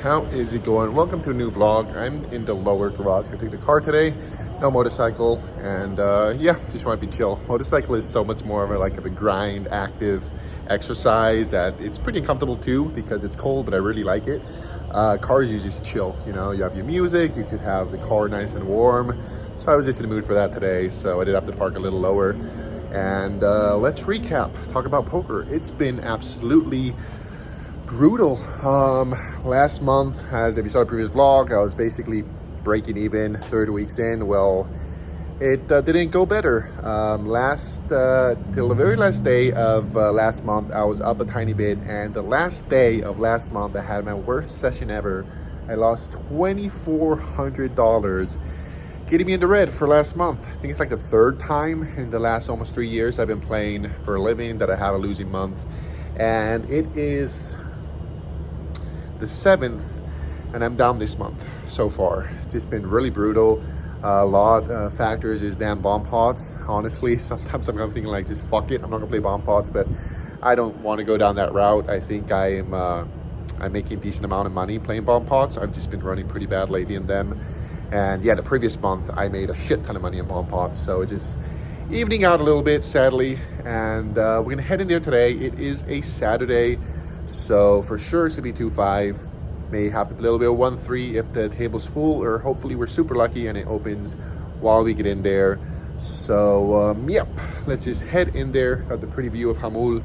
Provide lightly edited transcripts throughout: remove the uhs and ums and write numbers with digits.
how is it going? Welcome to a new vlog. I'm in the lower garage. Gonna take the car today, no motorcycle, and yeah, just want to be chill. Motorcycle is so much more of a grind, active exercise that it's pretty uncomfortable too because it's cold, but I really like it. Cars usually just chill, you know, you have your music, you could have the car nice and warm. So I was just in the mood for that today, so I did have to park a little lower. And let's recap, talk about poker. It's been absolutely brutal. Last month, as if you saw the previous vlog, I was basically breaking even 30 weeks in. Well, it didn't go better. Till the very last day of last month, I was up a tiny bit, and the last day of last month, I had my worst session ever. I lost $2,400, getting me in the red for last month. I think it's like the third time in the last almost 3 years I've been playing for a living that I have a losing month, and it is the 7th, and I'm down this month so far. It's just been really brutal. A lot of factors is damn bomb pots. Honestly, sometimes I'm thinking like, just fuck it, I'm not gonna play bomb pots, but I don't want to go down that route. I think I'm making a decent amount of money playing bomb pots. I've just been running pretty bad lately in them. And yeah, the previous month I made a shit ton of money in bomb pots, so it's just evening out a little bit, sadly. And we're gonna head in there today. It is a Saturday, so for sure it's gonna be 2-5. May have to play a little bit of 1-3 if the table's full, or hopefully we're super lucky and it opens while we get in there. So yep, let's just head in there. Got the pretty view of Jamul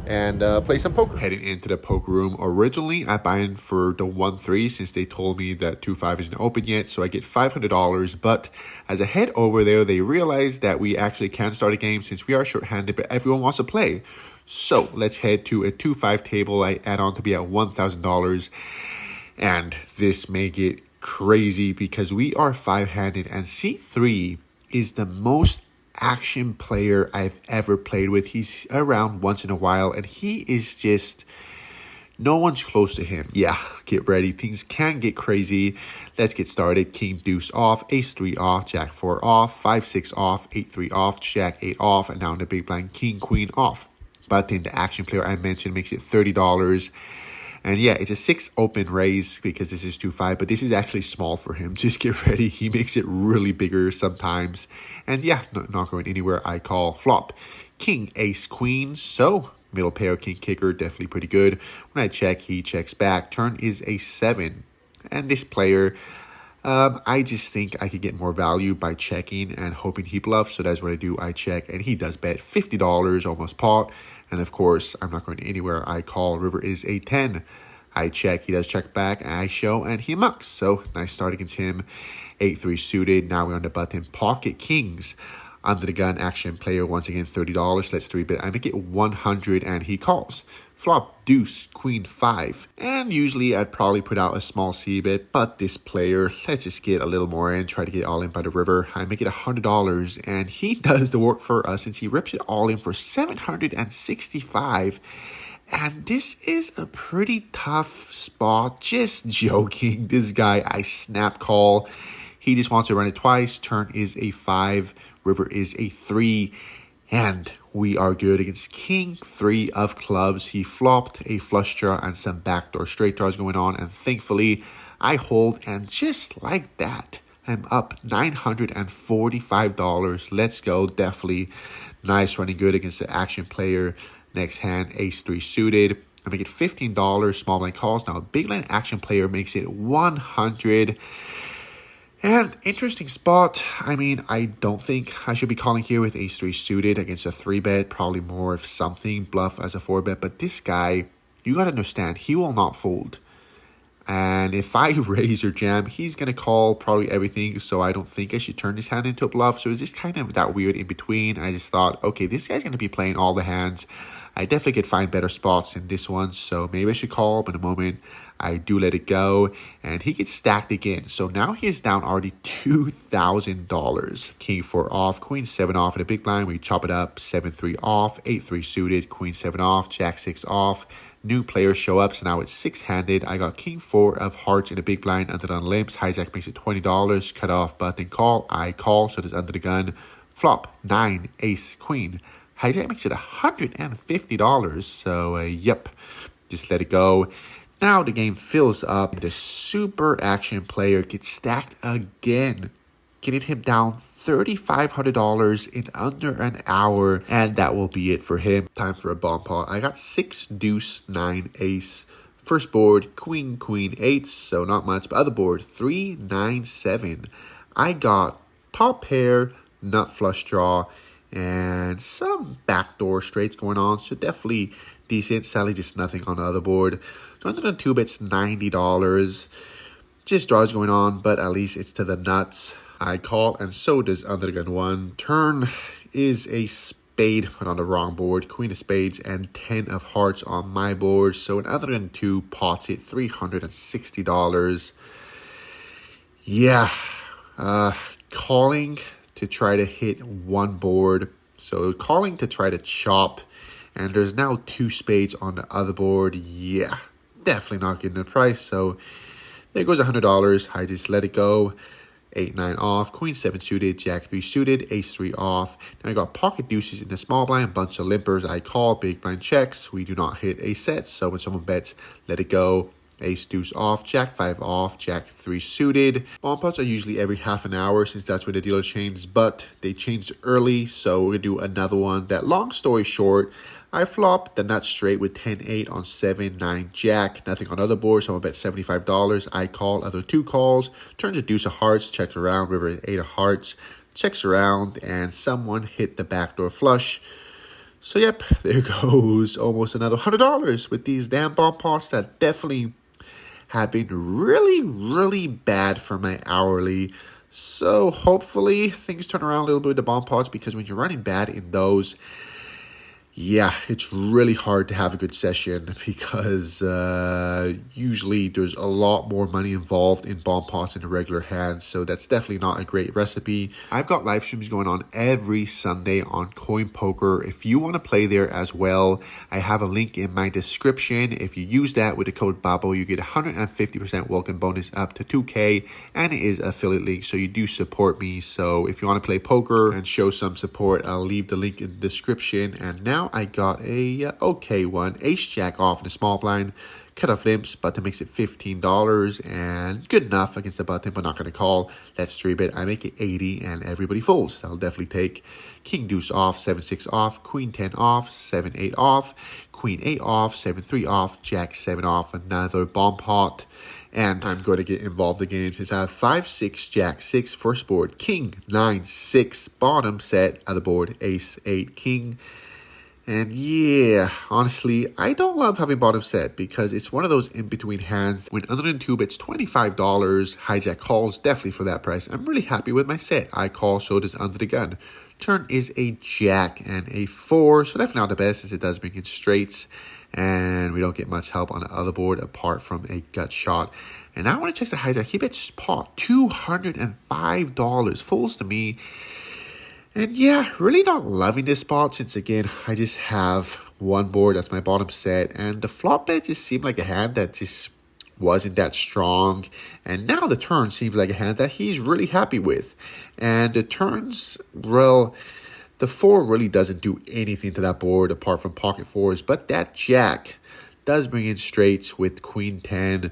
and play some poker. Heading into the poker room. Originally I buy in for the 1-3 since they told me that 2-5 isn't open yet, so I get $500. But as I head over there, they realize that we actually can start a game since we are short-handed, but everyone wants to play. So let's head to a 2-5 table. I add on to be at $1,000. And this may get crazy because we are 5-handed, and C3 is the most action player I've ever played with. He's around once in a while, and he is just, no one's close to him. Yeah, get ready. Things can get crazy. Let's get started. King deuce off, ace 3 off, jack 4 off, 5-6 off, 8-3 off, jack 8 off, and now in the big blind, king queen off. But then the action player I mentioned makes it $30. And yeah, it's a 6 open raise because this is 2-5, but this is actually small for him. Just get ready. He makes it really bigger sometimes. And yeah, not going anywhere. I call flop. King, ace, queen. So middle pair, king kicker, definitely pretty good. When I check, he checks back. Turn is a 7. And this player, I just think I could get more value by checking and hoping he bluffs. So that's what I do. I check, and he does bet $50, almost pot. And of course, I'm not going anywhere. I call. River is a 10. I check. He does check back. I show, and he mucks. So nice start against him. 8-3 suited. Now we're on the button. Pocket kings. Under the gun action player. Once again, $30. Let's 3-bet. I make it 100, and he calls. Flop, deuce, queen 5. And usually I'd probably put out a small c-bet, but this player, let's just get a little more in, try to get all in by the river. I make it $100, and he does the work for us since he rips it all in for $765. And this is a pretty tough spot. Just joking. This guy, I snap call. He just wants to run it twice. Turn is a 5. River is a 3. And we are good against king 3 of clubs. He flopped a flush draw and some backdoor straight draws going on. And thankfully, I hold. And just like that, I'm up $945. Let's go. Definitely nice running good against the action player. Next hand, ace 3 suited. I make it $15. Small blind calls. Now, a big line action player makes it 100. And interesting spot. I mean, I don't think I should be calling here with ace 3 suited against a 3-bet. Probably more of something, bluff as a 4-bet. But this guy, you got to understand, he will not fold. And if I raise or jam, he's going to call probably everything. So I don't think I should turn this hand into a bluff. So it's just kind of that weird in between. I just thought, okay, this guy's going to be playing all the hands. I definitely could find better spots in this one. So maybe I should call. But in a moment, I do let it go. And he gets stacked again. So now he is down already $2,000. King 4 off, queen 7 off in a big blind. We chop it up. 7-3 off, 8-3 suited, queen 7 off, jack 6 off. New players show up, so now it's 6-handed. I got king 4 of hearts in a big blind under the limps. Hijack makes it $20. Cut off, button call. I call, so there's under the gun. Flop, 9, ace, queen. Hijack makes it $150. So, yep, just let it go. Now the game fills up. The super action player gets stacked again, getting him down $3,500 in under an hour, and that will be it for him. Time for a bomb pot. I got 6 deuce 9 ace. First board, queen 8, so not much, but other board 3 9 7. I got top pair, nut flush draw, and some backdoor straights going on, so definitely decent. Sadly, just nothing on the other board. 202 bets, $90. Just draws going on, but at least it's to the nuts. I call, and so does under the gun 1. Turn is a spade put on the wrong board, queen of spades, and 10 of hearts on my board. So an under the gun 2 pots it, $360. Yeah, calling to try to hit one board. So calling to try to chop, and there's now 2 spades on the other board. Yeah, definitely not getting the price. So there goes $100. I just let it go. 8 9 off, queen 7 suited, jack 3 suited, ace 3 off. Now I got pocket deuces in the small blind, bunch of limpers. I call, big blind checks. We do not hit a set, so when someone bets, let it go. Ace deuce off, jack 5 off, jack 3 suited. Bomb pots are usually every half an hour since that's where the dealer changes, but they changed early, so we're gonna do another one. That long story short, I flopped the nut straight with 10-8 on 7-9 jack. Nothing on other boards, so I'm gonna bet $75. I call, other 2 calls. Turns a deuce of hearts, checks around, river is 8 of hearts. Checks around, and someone hit the backdoor flush. So yep, there goes almost another $100 with these damn bomb pots that definitely have been really bad for my hourly. So hopefully things turn around a little bit with the bomb pots, because when you're running bad in those, yeah, it's really hard to have a good session, because usually there's a lot more money involved in bomb pots in the regular hands, so that's definitely not a great recipe. I've got live streams going on every Sunday on CoinPoker. If you want to play there as well, I have a link in my description. If you use that with the code BABO, you get 150% welcome bonus up to 2K, and it is affiliate link, so you do support me. So if you want to play poker and show some support, I'll leave the link in the description. And now I got a okay one. Ace jack off in a small blind. Cut off limps, but to makes it $15, and good enough against the button, but not going to call. Let's 3-bet. I make it 80, and everybody folds. I'll definitely take king deuce off, 7-6 off, queen 10 off, 7-8 off, queen 8 off, 7-3 off, jack 7 off, another bomb pot. And I'm going to get involved again since I have 5-6, jack 6, first board, king 9-6, bottom set, other board, ace 8, king. And yeah, honestly, I don't love having bottom set, because it's one of those in-between hands. When under than 2 bets, $25, hijack calls, definitely for that price. I'm really happy with my set. I call, so does under the gun. Turn is a jack and a 4, so definitely not the best, since it does bring in straights. And we don't get much help on the other board apart from a gut shot. And now I want to check the hijack. He bets pot $205, falls to me. And yeah, really not loving this spot, since again, I just have one board, that's my bottom set, and the flop bet just seemed like a hand that just wasn't that strong. And now the turn seems like a hand that he's really happy with. And the turns, well, the 4 really doesn't do anything to that board apart from pocket 4s, but that jack does bring in straights with queen 10.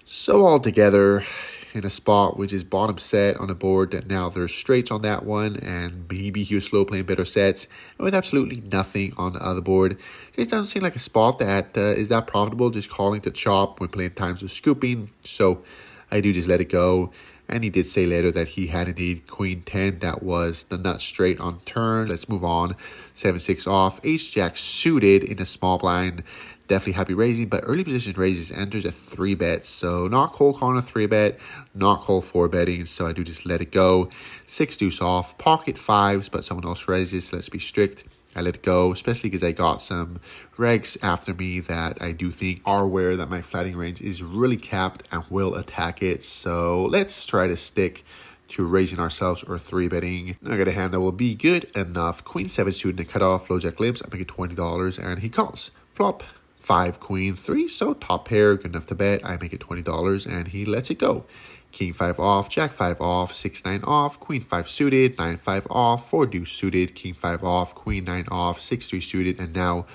So altogether, in a spot which is bottom set on a board that now there's straights on that one, and maybe he was slow playing better sets, and with absolutely nothing on the other board. It doesn't seem like a spot that is that profitable, just calling to chop when playing times of scooping. So I do just let it go. And he did say later that he had indeed queen 10. That was the nut straight on turn. Let's move on. 7-6 off. Ace jack suited in a small blind. Definitely happy raising, but early position raises, enters a 3-bet. So not cold calling a 3-bet, not cold 4-betting. So I do just let it go. 6 deuce off, pocket 5s, but someone else raises. So let's be strict. I let it go, especially because I got some regs after me that I do think are aware that my flatting range is really capped and will attack it. So let's try to stick to raising ourselves or 3-betting. I got a hand that will be good enough. Queen 7 suited in the cutoff, low jack limps. I make it $20, and he calls. Flop. 5, queen 3, so top pair, good enough to bet. I make it $20, and he lets it go. King 5 off, jack 5 off, 6 9 off, queen 5 suited, 9 5 off, 4 deuce suited, king 5 off, queen 9 off, 6 3 suited, and now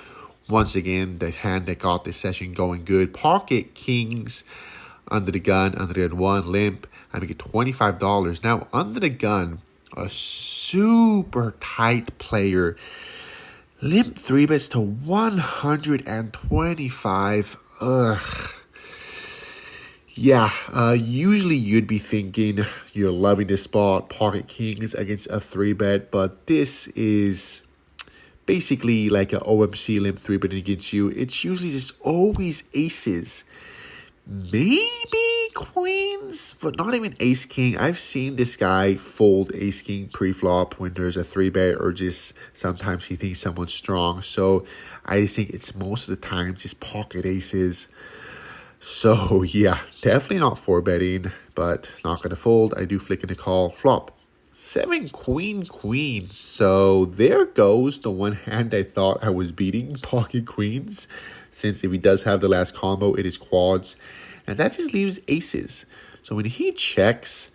Once again, the hand that got this session going good. Pocket kings under the gun, under the gun one, limp. I make it $25. Now, under the gun, a super tight player. Limp 3-bets to 125. Ugh. Yeah, usually you'd be thinking you're loving this spot, pocket kings against a 3-bet, but this is basically like an OMC limp 3-bet against you. It's usually just always aces, maybe queens, but not even ace king. I've seen this guy fold ace king pre-flop when there's a 3-bet, or just sometimes he thinks someone's strong. So I just think it's most of the time just pocket aces. So yeah, definitely not 4-betting, but not going to fold. I do flick in the call, flop. 7 queen queen. So there goes the one hand I thought I was beating, pocket queens. Since if he does have the last combo, it is quads. And that just leaves aces. So when he checks,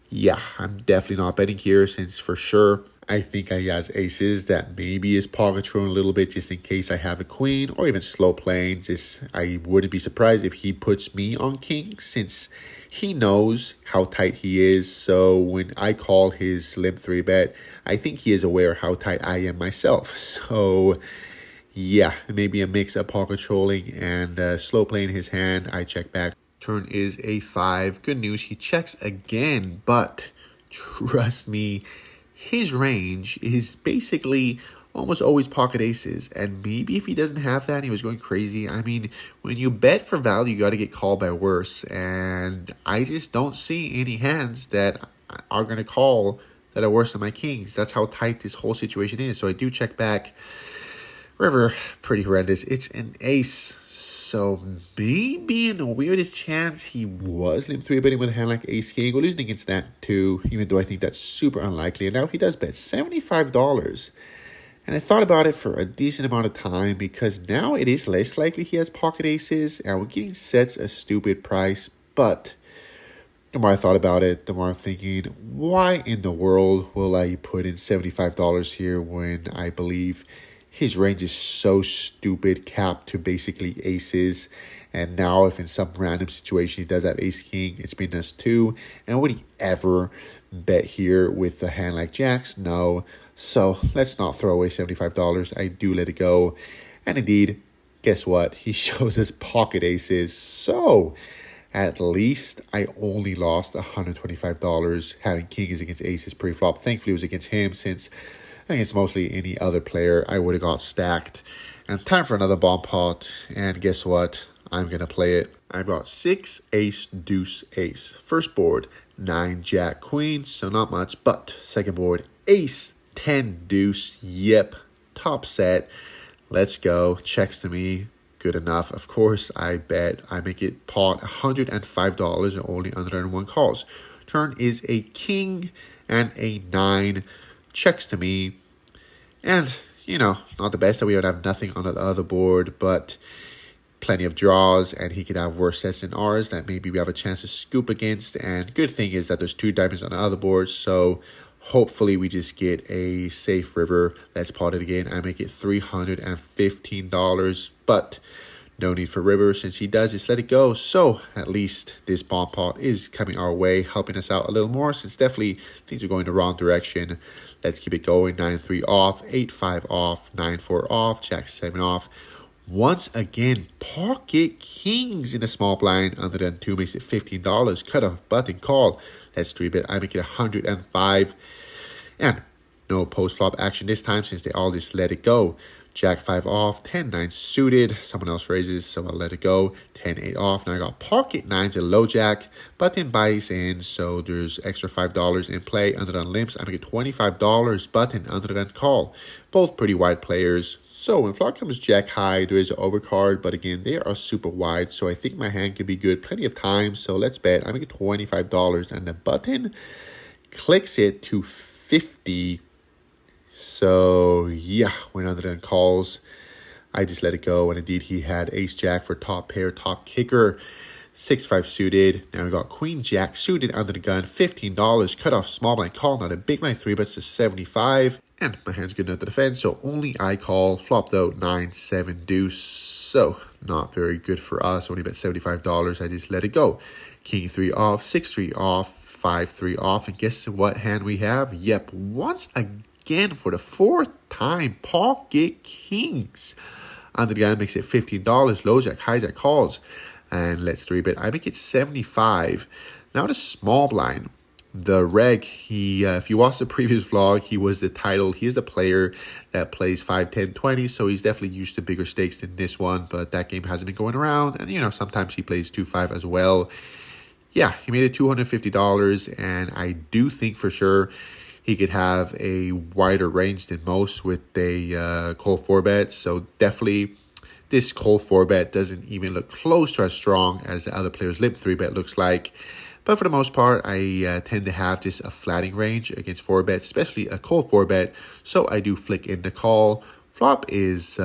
yeah, I'm definitely not betting here, since for sure I think he has aces that maybe is pocket trolling a little bit just in case I have a queen, or even slow playing. Just I wouldn't be surprised if he puts me on king, since he knows how tight he is. So when I call his limp 3-bet, I think he is aware how tight I am myself. So yeah, maybe a mix of pocket trolling and slow playing his hand. I check back. Turn is a 5. Good news, he checks again, but trust me, his range is basically almost always pocket aces. And maybe if he doesn't have that and he was going crazy, I mean, when you bet for value, you got to get called by worse. And I just don't see any hands that are going to call that are worse than my kings. That's how tight this whole situation is. So I do check back. River, pretty horrendous. It's an ace. So maybe in the weirdest chance, he was limp 3-betting with a hand like ace king. We're losing against that too, even though I think that's super unlikely. And now he does bet $75. And I thought about it for a decent amount of time, because now it is less likely he has pocket aces, and we're getting sets a stupid price. But the more I thought about it, the more I'm thinking, why in the world will I put in $75 here when I believe his range is so stupid, capped to basically aces? And now if in some random situation he does have ace king, it's been us too. And would he ever bet here with a hand like jacks? No. So let's not throw away $75. I do let it go. And indeed, guess what? He shows us pocket aces. So at least I only lost $125 having kings against aces pre-flop. Thankfully, it was against him, since against mostly any other player, I would have got stacked. And time for another bomb pot. And guess what? I'm going to play it. I've got 6 ace deuce ace. First board, 9 jack queen, so not much. But second board, ace 10 deuce. Yep, top set. Let's go. Checks to me. Good enough. Of course, I bet. I make it pot $105 and only 101 calls. Turn is a king and a 9. Checks to me. And, you know, not the best that we would have nothing on the other board, but plenty of draws, and he could have worse sets than ours that maybe we have a chance to scoop against. And good thing is that there's 2 diamonds on the other board, so hopefully we just get a safe river. Let's pot it again. I make it $315, but no need for river. Since he does, just let it go. So at least this bomb pot is coming our way, helping us out a little more, since definitely things are going the wrong direction. Let's keep it going. 9-3 off, 8-5 off, 9-4 off, jack 7 off. Once again, pocket kings in the small blind. Under than 2 makes it $15. Cut off button call. Let's 3-bet. I make it 105. And no post-flop action this time, since they all just let it go. Jack 5 off, 10-9 suited. Someone else raises, so I'll let it go. 10-8 off. Now I got pocket 9s and low jack. Button buys in, so there's extra $5 in play. Under the limps, I make it $25. Button, under the gun call. Both pretty wide players. So when flop comes jack high, there is an overcard, but again, they are super wide, so I think my hand can be good plenty of time. So let's bet. I make it $25, and the button clicks it to 50. So yeah, when under the calls, I just let it go. And indeed, he had ace jack for top pair, top kicker. 6-5 suited. Now we got queen jack suited under the gun, $15. Cut off small blind call. Not a big blind 3-bets to 75. And my hand's good enough to defend, so only I call. Flop though, 9-7 deuce. So not very good for us. Only bet $75. I just let it go. King 3 off, 6-3 off, 5-3 off. And guess what hand we have? Yep, once again for the fourth time, pocket kings. Under the gun makes it $15. Low jack, high jack calls. And let's 3-bet. I make it 75. Now the small blind. The reg, if you watch the previous vlog, he was the title. He is the player that plays 5, 10, 20. So he's definitely used to bigger stakes than this one. But that game hasn't been going around. And, sometimes he plays 2-5 as well. Yeah, he made it $250. And I do think for sure he could have a wider range than most with a cold 4-bet. So definitely this cold 4-bet doesn't even look close to as strong as the other player's limp 3-bet looks like. But for the most part, I tend to have just a flatting range against 4-bets, especially a cold 4-bet. So I do flick in the call. Flop is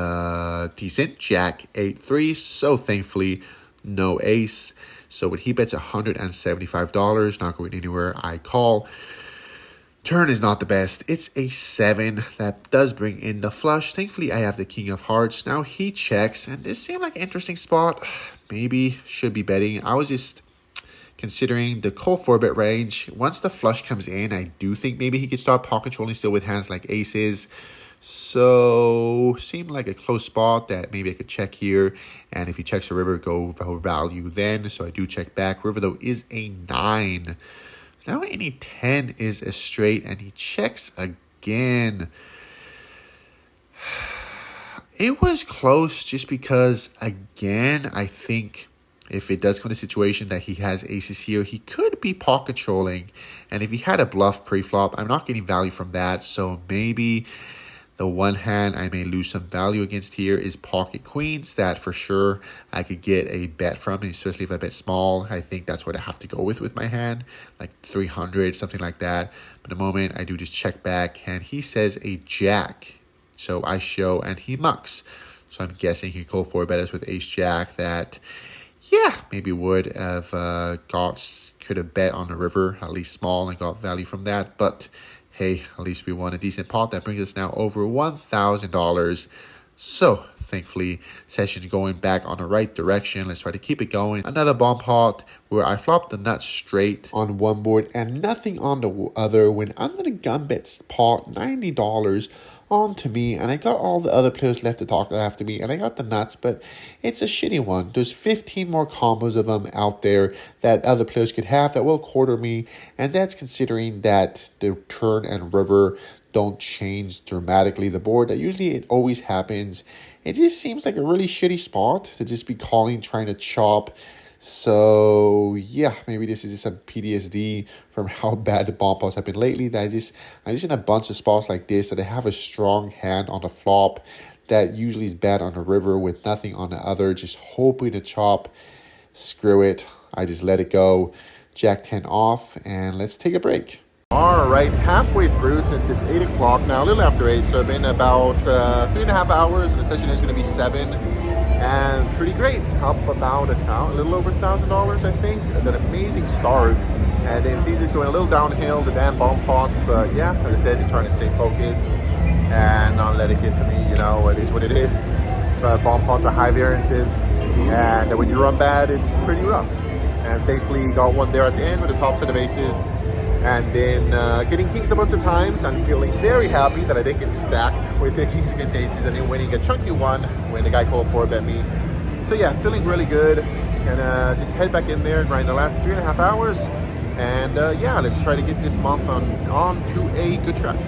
decent. Jack 8-3. So thankfully, no ace. So when he bets $175, not going anywhere, I call. Turn is not the best. It's a 7. That does bring in the flush. Thankfully, I have the king of hearts. Now he checks. And this seemed like an interesting spot. Maybe should be betting. I was just considering the cold 4-bet range. Once the flush comes in, I do think maybe he could start pocket controlling still with hands like aces. So seemed like a close spot that maybe I could check here. And if he checks the river, go for value then. So I do check back. River though is a 9. Now any 10 is a straight and he checks again. It was close just because, again, I think if it does come to a situation that he has aces here, he could be pocket controlling. And if he had a bluff pre-flop, I'm not getting value from that. So maybe the one hand I may lose some value against here is pocket queens. That for sure I could get a bet from, and especially if I bet small. I think that's what I have to go with my hand, like 300, something like that. But the moment I do just check back, and he says a jack. So I show, and he mucks. So I'm guessing he could call 4-betters with ace-jack that, yeah, maybe would have could have bet on the river, at least small, and got value from that. But hey, at least we won a decent pot. That brings us now over $1,000. So thankfully, session's going back on the right direction. Let's try to keep it going. Another bomb pot where I flopped the nuts straight on one board and nothing on the other. When under the gun bets pot, $90 onto me, and I got all the other players left to talk after me, and I got the nuts, but it's a shitty one. There's 15 more combos of them out there that other players could have that will quarter me, and that's considering that the turn and river don't change dramatically the board. That usually it always happens. It just seems like a really shitty spot to just be calling, trying to chop. So yeah, maybe this is just some PTSD from how bad the bomb pots have been lately. That I'm just in a bunch of spots like this that I have a strong hand on the flop that usually is bad on the river with nothing on the other, just hoping to chop. Screw it. I just let it go. Jack 10 off, and let's take a break. All right, halfway through, since it's 8 o'clock now, a little after 8, so I've been about 3.5 hours, and the session is going to be 7. And pretty great, up about a little over $1,000, I think. An amazing start, and then things is going a little downhill, the damn bomb pots. But yeah, as I said, just trying to stay focused and not let it get to me. It is what it is. Bomb pots are high variances, and when you run bad, it's pretty rough. And thankfully, got one there at the end with the top set of aces. And then getting kings a bunch of times. I'm feeling very happy that I didn't get stacked with the kings against aces and then winning a chunky one when the guy called 4-bet me. So yeah, feeling really good. Gonna just head back in there and grind the last 3.5 hours. And yeah, let's try to get this month on to a good track.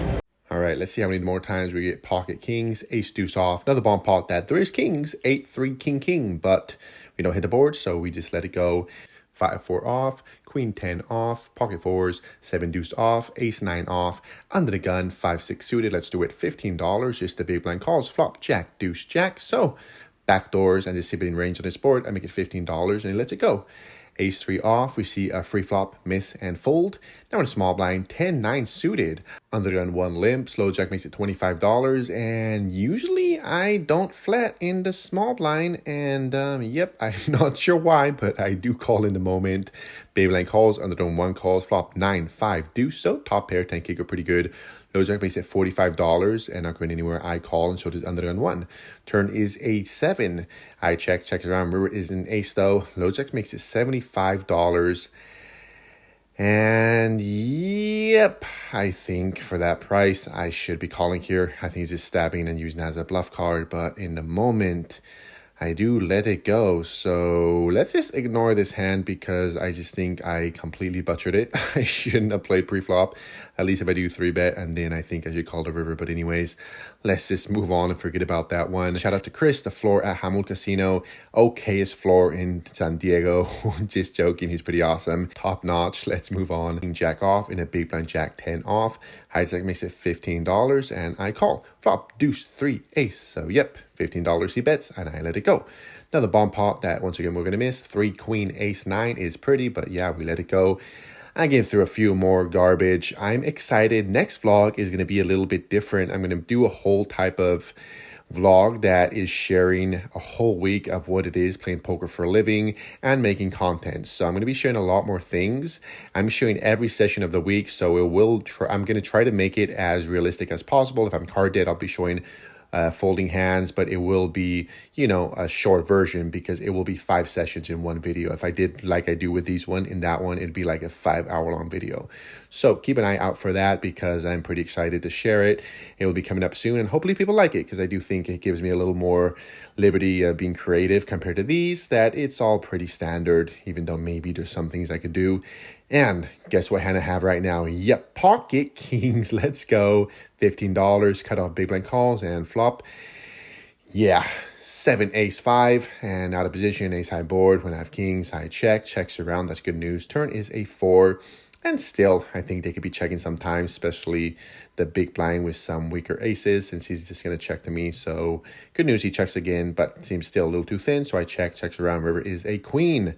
All right, let's see how many more times we get pocket kings, ace deuce off, another bomb pot that there is kings, 8-3 king, but we don't hit the board, so we just let it go. 5-4 off, queen 10 off, pocket fours, 7 deuce off, ace 9 off, under the gun, 5-6 suited. Let's do it. $15, just the big blind calls, flop, jack, deuce, jack. So backdoors and just sitting in range on this board, I make it $15 and it lets it go. Ace 3 off, we see a free flop, miss and fold. Now in a small blind, 10-9 suited. Under the gun 1 limp, slow jack makes it $25. And usually I don't flat in the small blind. And yep, I'm not sure why, but I do call in the moment. Baby blind calls, under the gun 1 calls, flop 9-5 deuce. So top pair, 10 kicker, pretty good. Low jack makes it $45 and not going anywhere. I call, and so does under the gun 1. Turn is a 7. I check it around. River is an ace though. Low jack makes it $75. And yep, I think for that price, I should be calling here. I think he's just stabbing and using that as a bluff card, but in the moment, I do let it go. So let's just ignore this hand because I just think I completely butchered it. I shouldn't have played pre-flop. At least if I do 3-bet, and then I think I should call the river. But anyways, let's just move on and forget about that one. Shout out to Chris, the floor at Jamul Casino. Okayest floor in San Diego. Just joking, he's pretty awesome. Top notch. Let's move on. King jack off in a big blind jack 10 off. Hijack makes it $15 and I call. Flop, deuce, 3, ace. So yep, $15 he bets and I let it go. Now the bomb pot that once again we're going to miss. 3, queen, ace, 9 is pretty, but yeah, we let it go. I gave through a few more garbage. I'm excited. Next vlog is going to be a little bit different. I'm going to do a whole type of vlog that is sharing a whole week of what it is playing poker for a living and making content. So I'm going to be sharing a lot more things. I'm showing every session of the week, so I'm going to try to make it as realistic as possible. If I'm card dead, I'll be showing folding hands, but it will be, a short version because it will be 5 sessions in one video. If I did like I do with these one, in that one, it'd be like a 5-hour long video. So keep an eye out for that because I'm pretty excited to share it. It will be coming up soon and hopefully people like it because I do think it gives me a little more liberty being creative compared to these, that it's all pretty standard, even though maybe there's some things I could do. And guess what hand I have right now? Yep, pocket kings. Let's go. $15. Cut off big blind calls and flop. Yeah, 7, ace, 5. And out of position, ace high board. When I have kings, I check. Checks around. That's good news. Turn is a 4. And still, I think they could be checking sometimes, especially the big blind with some weaker aces, since he's just going to check to me. So good news, he checks again, but seems still a little too thin. So I checks around. River is a queen.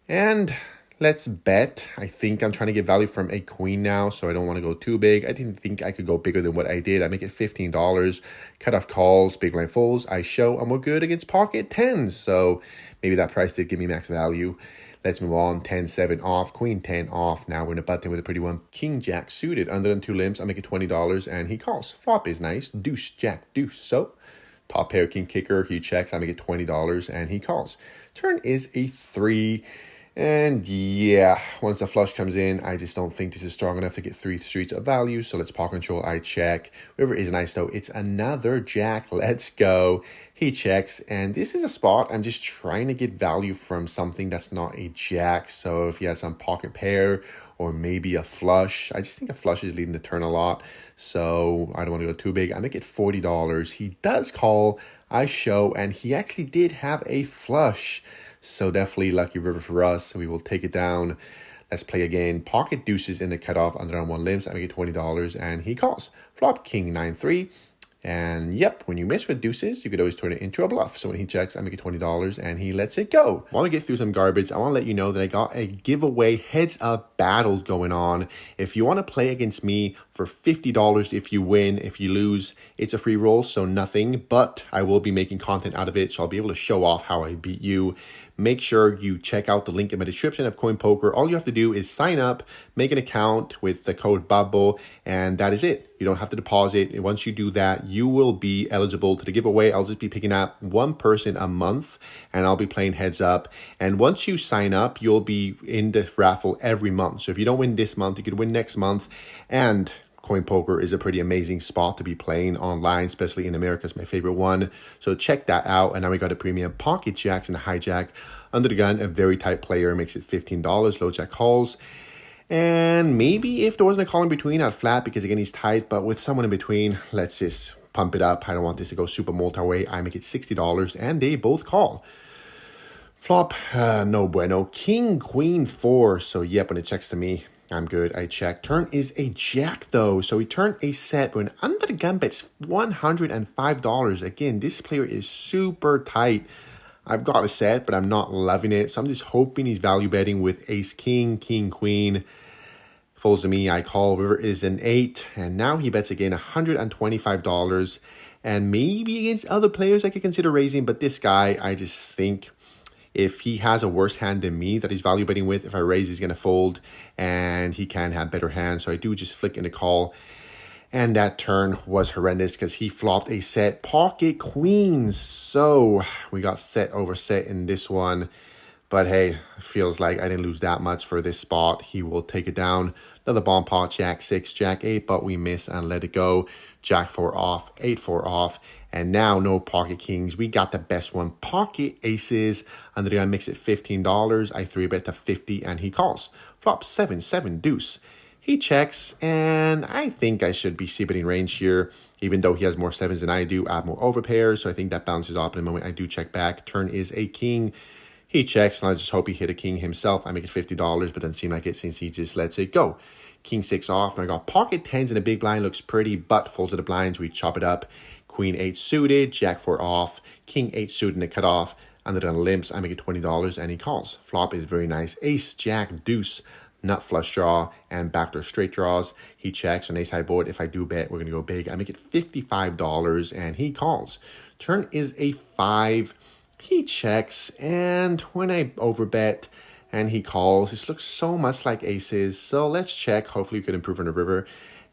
And let's bet. I think I'm trying to get value from a queen now, so I don't want to go too big. I didn't think I could go bigger than what I did. I make it $15. Cut off calls, big blind folds. I show, and we're good against pocket 10s. So maybe that price did give me max value. Let's move on. 10-7 off, queen 10 off. Now we're in a button with a pretty one. King jack suited under them 2 limps. I make it $20 and he calls. Flop is nice. Deuce, jack, deuce. So top pair king kicker. He checks. I make it $20 and he calls. Turn is a 3. And yeah, once the flush comes in, I just don't think this is strong enough to get 3 streets of value. So let's pot control. I check. River is nice though. It's another jack. Let's go. He checks. And this is a spot I'm just trying to get value from something that's not a jack. So if he has some pocket pair or maybe a flush, I just think a flush is leading the turn a lot. So I don't want to go too big. I make it $40. He does call. I show. And he actually did have a flush. So definitely lucky river for us. We will take it down. Let's play again. Pocket deuces in the cutoff under on 1 limps. I make it $20 and he calls. Flop king 9-3. And yep, when you miss with deuces, you could always turn it into a bluff. So when he checks, I make it $20 and he lets it go. While we get through some garbage, I want to let you know that I got a giveaway heads up battle going on. If you want to play against me for $50 if you win, if you lose, it's a free roll, so nothing, but I will be making content out of it, so I'll be able to show off how I beat you. Make sure you check out the link in my description of CoinPoker. All you have to do is sign up, make an account with the code BUBBLE, and that is it. You don't have to deposit. Once you do that, you will be eligible to the giveaway. I'll just be picking up 1 person a month, and I'll be playing heads up. And once you sign up, you'll be in the raffle every month. So if you don't win this month, you could win next month. And CoinPoker is a pretty amazing spot to be playing online, especially in America. It's my favorite one. So check that out. And now we got a premium pocket jacks and a hijack. Under the gun, a very tight player, makes it $15. Low jack calls. And maybe if there wasn't a call in between, I'd flat because again, he's tight. But with someone in between, let's just pump it up. I don't want this to go super multi-way. I make it $60 and they both call. Flop, no bueno. King, queen, 4. So yep, when it checks to me, I'm good. I check. Turn is a jack though. So he turned a set when under the gun bets $105. Again, this player is super tight. I've got a set, but I'm not loving it. So I'm just hoping he's value betting with ace, king, king, queen. Folds to me, I call. River is an 8. And now he bets again $125. And maybe against other players I could consider raising. But this guy, I just think if he has a worse hand than me that he's value betting with, if I raise, he's going to fold. And he can have better hands. So I do just flick in the call. And that turn was horrendous because he flopped a set pocket queens. So we got set over set in this one. But hey, feels like I didn't lose that much for this spot. He will take it down. Another bomb pot, jack 6, jack 8, but we miss and let it go. Jack 4 off, 8 4 off. And now no pocket kings. We got the best one. Pocket aces. And the guy makes it $15. I 3-bet to 50 and he calls. Flop 7 7 deuce. He checks, and I think I should be c-betting range here, even though he has more 7s than I do. I have more overpairs, so I think that balances off. In the moment I do check back. Turn is a king. He checks, and I just hope he hit a king himself. I make it $50, but doesn't seem like it since he just lets it go. King 6 off, and I got pocket 10s in the big blind. Looks pretty, but folds of the blinds. We chop it up. Queen 8 suited, jack 4 off, king 8 suited in the cutoff, and then on limps, I make it $20, and he calls. Flop is very nice. Ace, jack, deuce, nut flush draw, and backdoor straight draws. He checks on ace high board. If I do bet, we're going to go big. I make it $55, and he calls. Turn is a 5. He checks, and when I overbet and he calls, this looks so much like aces. So let's check. Hopefully we could improve on the river.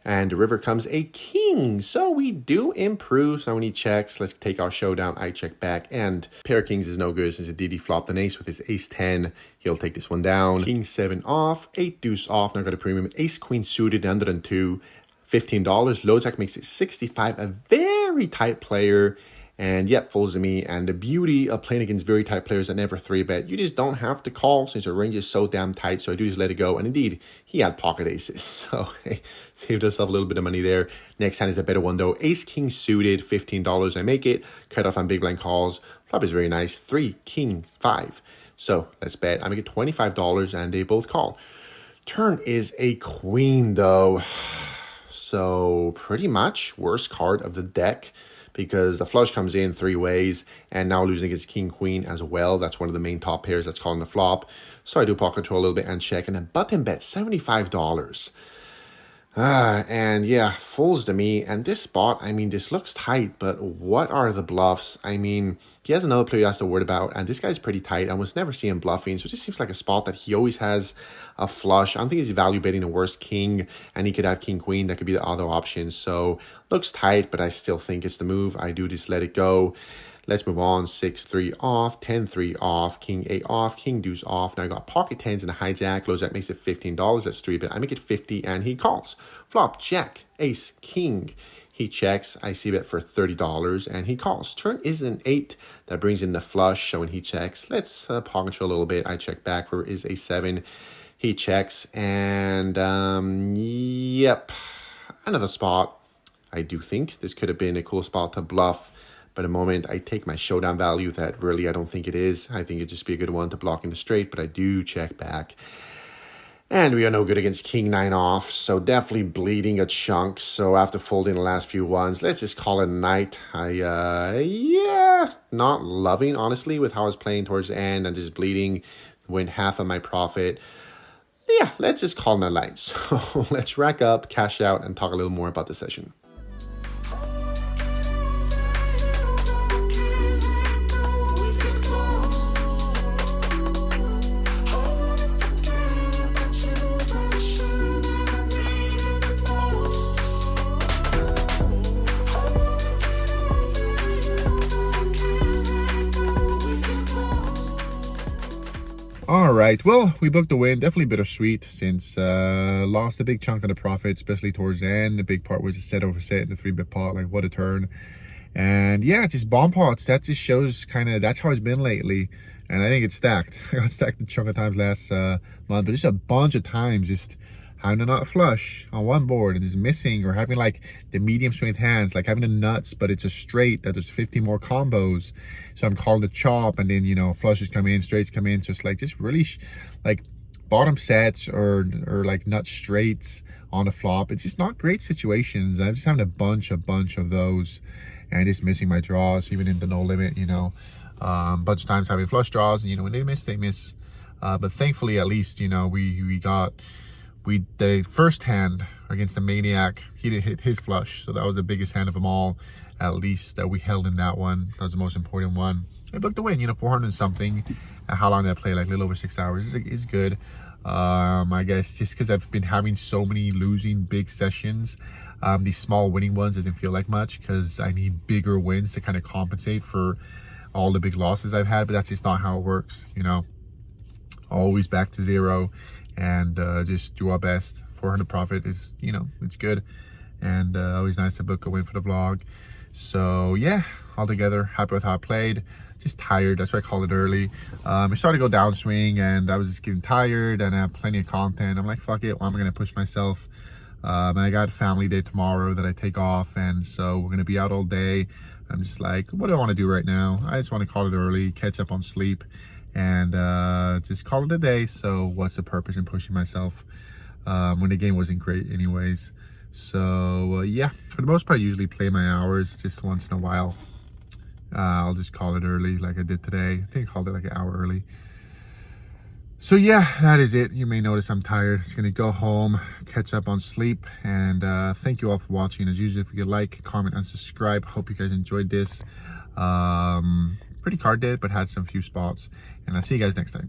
And the river comes a king. So we do improve. So when he checks, let's take our showdown. I check back. And pair of kings is no good since the DD flopped an ace with his ace 10. He'll take this one down. King 7 off. 8 deuce off. Now got a premium. Ace queen suited under than 2. $15. Low jack makes it 65. A very tight player. And yep, folds to me. And the beauty of playing against very tight players that never 3-bet, you just don't have to call since your range is so damn tight. So I do just let it go. And indeed, he had pocket aces. So hey, saved us a little bit of money there. Next hand is a better one though. Ace king suited, $15. I make it. Cut off on big blind calls. Flop is very nice. 3 king 5. So let's bet. I make it $25 and they both call. Turn is a queen though. So pretty much worst card of the deck, because the flush comes in 3 ways, and now losing against king queen as well. That's one of the main top pairs that's calling the flop. So I do pocket control a little bit and check, and then button bet $75. And yeah, folds to me. And this spot, I mean, this looks tight, but what are the bluffs? I mean, he has another player he has to worry about, and this guy's pretty tight. I was never seeing him bluffing, so it just seems like a spot that he always has a flush. I don't think he's value betting the worst king, and he could have king queen. That could be the other option. So looks tight, but I still think it's the move. I do just let it go. Let's move on. 6-3 off, 10-3 off, king 8 off, king deuce off. Now I got pocket 10s and a hijack. Low jack makes it $15. That's 3-bet. I make it 50 and he calls. Flop, jack, ace, king. He checks. I see bet for $30 and he calls. Turn is an 8. That brings in the flush. So when he checks, let's pocket control a little bit. I check back. River is a 7. He checks and yep, another spot. I do think this could have been a cool spot to bluff. But at the moment, I take my showdown value that really I don't think it is. I think it'd just be a good one to block in the straight, but I do check back. And we are no good against king 9 off, so definitely bleeding a chunk. So after folding the last few ones, let's just call it a night. Yeah, not loving, honestly, with how I was playing towards the end and just bleeding, win half of my profit. Yeah, let's just call it a night. So let's rack up, cash out, and talk a little more about the session. All right, well, we booked the win. Definitely bittersweet since lost a big chunk of the profit, especially towards the end. The big part was a set over set in the 3-bet pot. Like, what a turn. And yeah, it's just bomb pots. That just shows kind of, that's how it's been lately. And I think it's stacked. I got stacked a chunk of times last month, but just a bunch of times just having a nut flush on one board and just missing, or having like the medium strength hands, like having the nuts, but it's a straight that there's 50 more combos. So I'm calling the chop, and then, you know, flushes come in, straights come in. So it's like just really like bottom sets or like nut straights on the flop. It's just not great situations. I'm just having a bunch of those and just missing my draws, even in the no limit, you know. Bunch of times having flush draws, and, you know, when they miss, they miss. But thankfully, at least, you know, the first hand against the maniac, he didn't hit his flush, so that was the biggest hand of them all. At least that we held in that one. That was the most important one. I booked the win, you know, 400 something. How long did I play? Like a little over 6 hours. It's good. I guess just because I've been having so many losing big sessions, these small winning ones doesn't feel like much because I need bigger wins to kind of compensate for all the big losses I've had. But that's just not how it works, you know. Always back to zero, and just do our best. 400 profit is, you know, it's good, and always nice to book a win for the vlog. So yeah, altogether happy with how I played. Just tired, that's why I called it early. I started to go downswing and I was just getting tired, and I have plenty of content. I'm like, fuck it, why am I gonna push myself? And I got family day tomorrow that I take off, and so we're gonna be out all day. I'm just like, what do I want to do right now? I just want to call it early, catch up on sleep, and just call it a day. So what's the purpose in pushing myself when the game wasn't great anyways? So yeah, for the most part I usually play my hours. Just once in a while I'll just call it early like I did today. I think I called it like an hour early. So yeah, that is it. You may notice I'm tired. Just gonna go home, catch up on sleep, and thank you all for watching. As usual, if you could like, comment, and subscribe. Hope you guys enjoyed this. Pretty card dead, but had some few spots, and I'll see you guys next time.